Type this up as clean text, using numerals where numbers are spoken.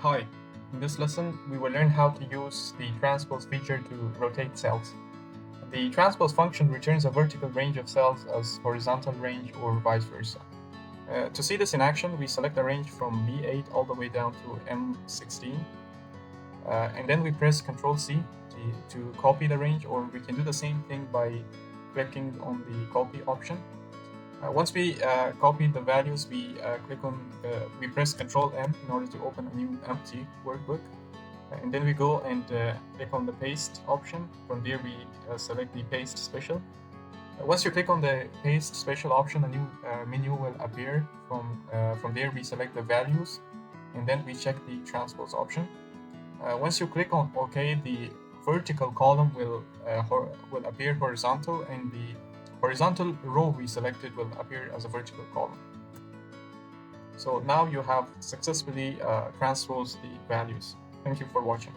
Hi, in this lesson we will learn how to use the transpose feature to rotate cells. The transpose function returns a vertical range of cells as horizontal range or vice versa. To see this in action, we select a range from B8 all the way down to M16, and then we press Ctrl C to copy the range, or we can do the same thing by clicking on the copy option. Once we copy the values, we press Ctrl M in order to open a new empty workbook. And then we go and click on the paste option. From there we select the paste special. Once you click on the paste special option, a new menu will appear. From there we select the values, and then we check the transpose option. Once you click on OK, the vertical column will appear horizontal, and the horizontal row we selected will appear as a vertical column. So now you have successfully transposed the values. Thank you for watching.